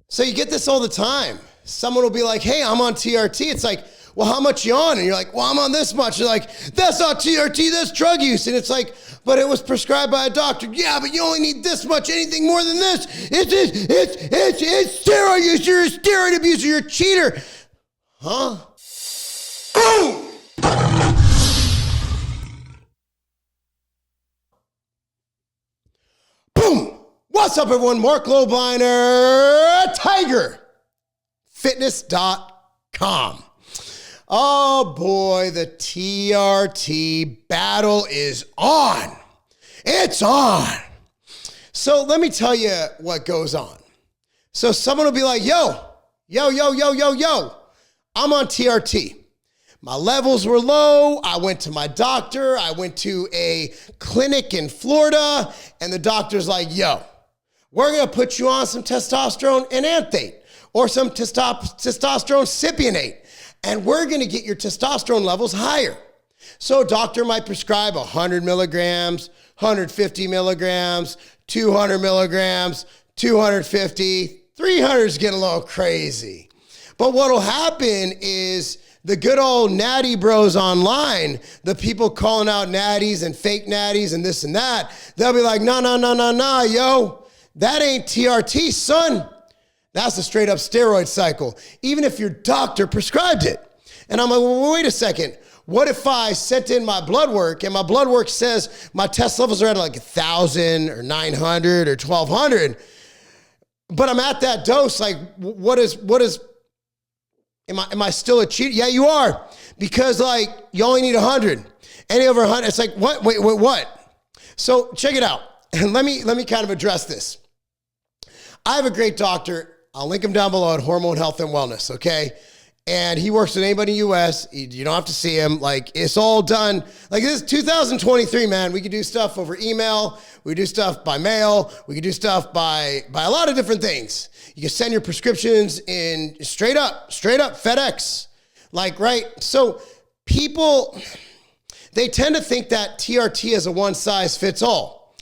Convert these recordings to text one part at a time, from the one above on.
So you get this all the time. Someone will be like, hey, I'm on TRT. It's like, well, how much you on? And you're like, well, I'm on this much. They're like, that's not TRT, that's drug use. And it's like, but it was prescribed by a doctor. Yeah, but you only need this much. Anything more than this, it's steroid use. You're a steroid abuser. You're a cheater. Huh? Boom! Boom! What's up, everyone? Marc Lobliner, tigerfitness.com. Oh boy, the TRT battle is on. It's on. So let me tell you what goes on. So someone will be like, yo, I'm on TRT. My levels were low. I went to my doctor. I went to a clinic in Florida, and the doctor's like, yo, we're going to put you on some testosterone enanthate or some testosterone cypionate, and we're going to get your testosterone levels higher. So a doctor might prescribe 100 milligrams, 150 milligrams, 200 milligrams, 250, 300 is getting a little crazy. But what will happen is the good old natty bros online, the people calling out natties and fake natties and this and that, they'll be like, no, yo, that ain't TRT, son. That's a straight up steroid cycle, even if your doctor prescribed it. And I'm like, well, wait a second. What if I sent in my blood work and my blood work says my test levels are at like 1,000 or 900 or 1,200, but I'm at that dose? Like, what is, am I still a cheater? Yeah, you are, because like you only need 100. Any over 100, it's like, what? Wait, what? So check it out. And let me kind of address this. I have a great doctor. I'll link him down below at Hormone Health and Wellness, okay? And he works with anybody in the U.S. You don't have to see him. Like, it's all done. Like, this is 2023, man. We can do stuff over email. We can do stuff by mail. We can do stuff by a lot of different things. You can send your prescriptions in straight up FedEx. Like, right? So people, they tend to think that TRT is a one size fits all.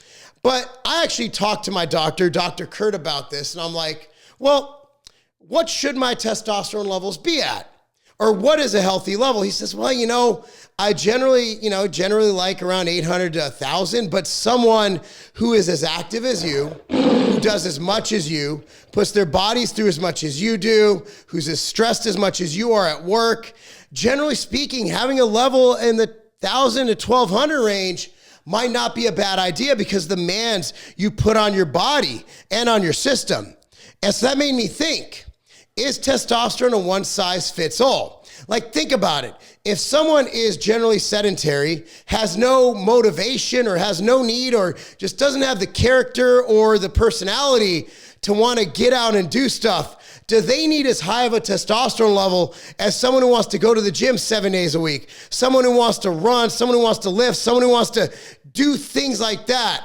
But I actually talked to my doctor, Dr. Kurt, about this, and I'm like, well, what should my testosterone levels be at? Or what is a healthy level? He says, well, I generally like around 800 to 1,000, but someone who is as active as you, who does as much as you, puts their bodies through as much as you do, who's as stressed as much as you are at work, generally speaking, having a level in the 1,000 to 1,200 range might not be a bad idea because the demands you put on your body and on your system. And so that made me think, is testosterone a one size fits all? Like, think about it. If someone is generally sedentary, has no motivation or has no need or just doesn't have the character or the personality to want to get out and do stuff, do they need as high of a testosterone level as someone who wants to go to the gym 7 days a week, someone who wants to run, someone who wants to lift, someone who wants to do things like that,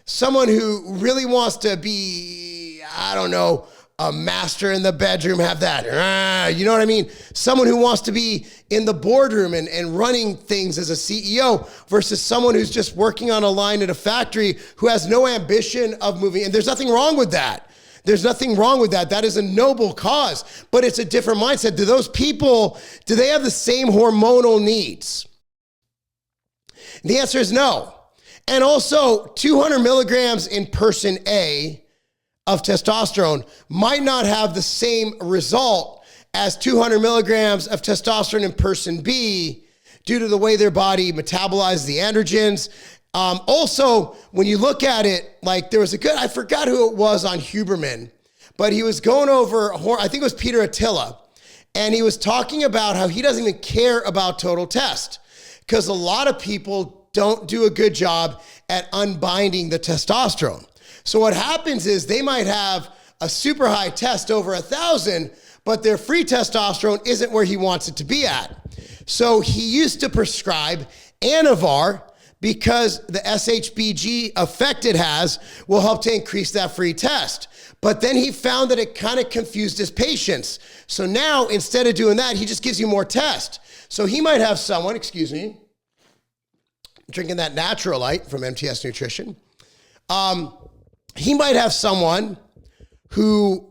someone who really wants to be, I don't know, a master in the bedroom, have that, you know what I mean? Someone who wants to be in the boardroom and running things as a CEO versus someone who's just working on a line at a factory who has no ambition of moving. And there's nothing wrong with that. There's nothing wrong with that. That is a noble cause, but it's a different mindset. Do those people, do they have the same hormonal needs? The answer is no. And also 200 milligrams in person A of testosterone might not have the same result as 200 milligrams of testosterone in person B due to the way their body metabolizes the androgens. Also, when you look at it, like there was I forgot who it was on Huberman, but he was going over, I think it was Peter Attila, and he was talking about how he doesn't even care about total test because a lot of people don't do a good job at unbinding the testosterone. So what happens is they might have a super high test over 1,000, but their free testosterone isn't where he wants it to be at. So he used to prescribe Anavar because the SHBG effect it has will help to increase that free test. But then he found that it kind of confused his patients. So now instead of doing that, he just gives you more test. So he might have someone, drinking that Natural Light from MTS Nutrition. He might have someone who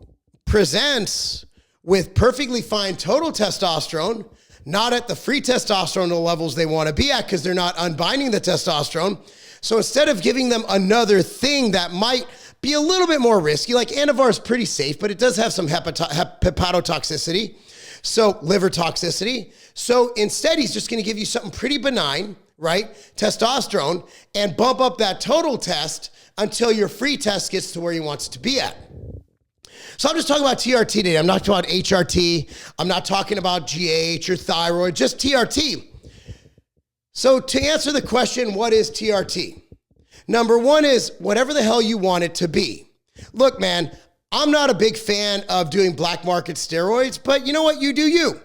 presents with perfectly fine total testosterone, not at the free testosterone levels they want to be at because they're not unbinding the testosterone. So instead of giving them another thing that might be a little bit more risky, like Anavar is pretty safe, but it does have some hepatotoxicity, so liver toxicity. So instead, he's just going to give you something pretty benign, right? Testosterone, and bump up that total test until your free test gets to where he wants it to be at. So I'm just talking about TRT today. I'm not talking about HRT. I'm not talking about GH or thyroid, just TRT. So to answer the question, what is TRT? Number one is whatever the hell you want it to be. Look, man, I'm not a big fan of doing black market steroids, but you know what? You do you.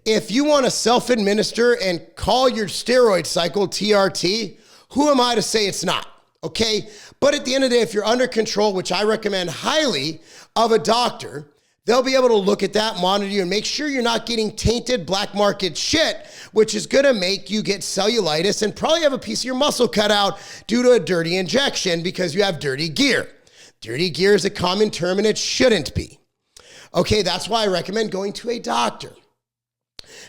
If you want to self-administer and call your steroid cycle TRT, who am I to say it's not? Okay? But at the end of the day, if you're under control, which I recommend highly, of a doctor, they'll be able to look at that, monitor you, and make sure you're not getting tainted black market shit, which is going to make you get cellulitis and probably have a piece of your muscle cut out due to a dirty injection because you have dirty gear. Dirty gear is a common term and it shouldn't be. Okay, that's why I recommend going to a doctor.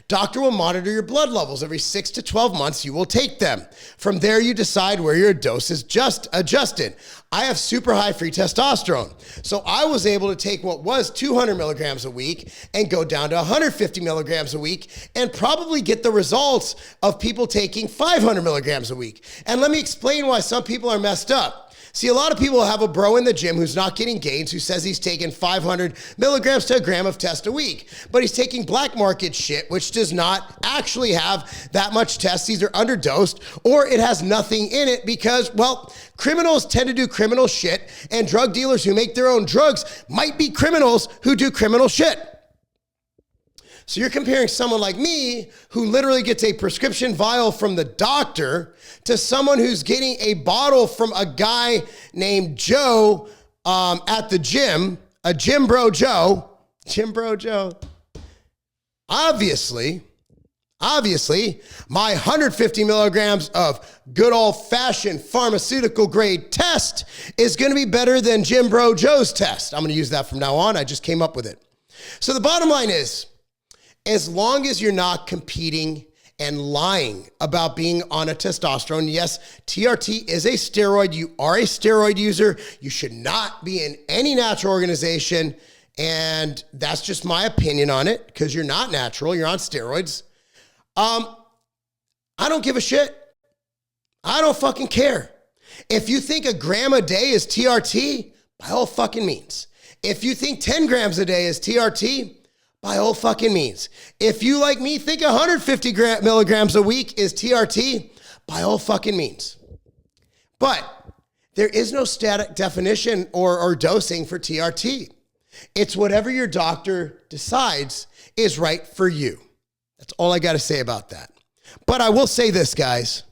Doctor will monitor your blood levels. Every 6 to 12 months, you will take them. From there, you decide where your dose is just adjusted. I have super high free testosterone. So I was able to take what was 200 milligrams a week and go down to 150 milligrams a week and probably get the results of people taking 500 milligrams a week. And let me explain why some people are messed up. See, a lot of people have a bro in the gym who's not getting gains, who says he's taking 500 milligrams to a gram of test a week, but he's taking black market shit, which does not actually have that much test, either underdosed or it has nothing in it because, well, criminals tend to do criminal shit and drug dealers who make their own drugs might be criminals who do criminal shit. So you're comparing someone like me who literally gets a prescription vial from the doctor to someone who's getting a bottle from a guy named Joe at the gym, a Gym Bro Joe. Obviously, my 150 milligrams of good old-fashioned pharmaceutical grade test is going to be better than Gym Bro Joe's test. I'm going to use that from now on. I just came up with it. So the bottom line is, as long as you're not competing and lying about being on a testosterone, yes, TRT is a steroid. You are a steroid user. You should not be in any natural organization. And that's just my opinion on it because you're not natural. You're on steroids. I don't give a shit. I don't fucking care. If you think a gram a day is TRT, by all fucking means. If you think 10 grams a day is TRT, by all fucking means. If you, like me, think 150 milligrams a week is TRT, by all fucking means. But there is no static definition or dosing for TRT. It's whatever your doctor decides is right for you. That's all I got to say about that. But I will say this, guys.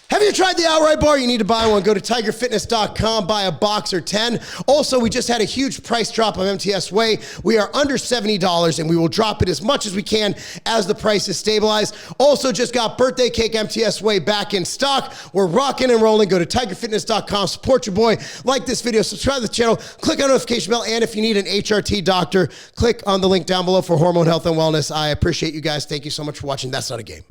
Have you tried the Outright Bar? You need to buy one. Go to tigerfitness.com, buy a box or 10. Also, we just had a huge price drop of MTS Whey. We are under $70 and we will drop it as much as we can as the price is stabilized. Also, just got birthday cake MTS Whey back in stock. We're rocking and rolling. Go to tigerfitness.com, support your boy. Like this video, subscribe to the channel, click on the notification bell, and if you need an HRT doctor, click on the link down below for hormone health and wellness. I appreciate you guys. Thank you so much for watching. That's Not a Game.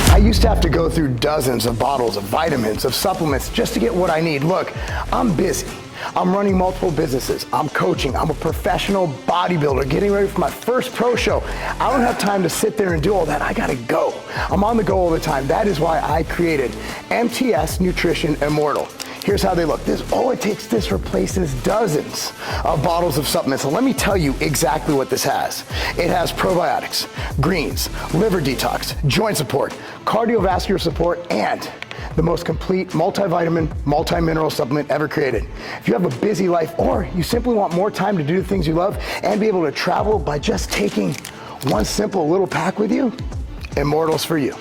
I used to have to go through dozens of bottles of vitamins, of supplements, just to get what I need. Look, I'm busy. I'm running multiple businesses. I'm coaching. I'm a professional bodybuilder getting ready for my first pro show. I don't have time to sit there and do all that. I gotta go. I'm on the go all the time. That is why I created MTS Nutrition Immortal. Here's how they look. This replaces dozens of bottles of supplements. So let me tell you exactly what this has. It has probiotics, greens, liver detox, joint support, cardiovascular support, and the most complete multivitamin, multi-mineral supplement ever created. If you have a busy life or you simply want more time to do the things you love and be able to travel by just taking one simple little pack with you, Immortal's for you.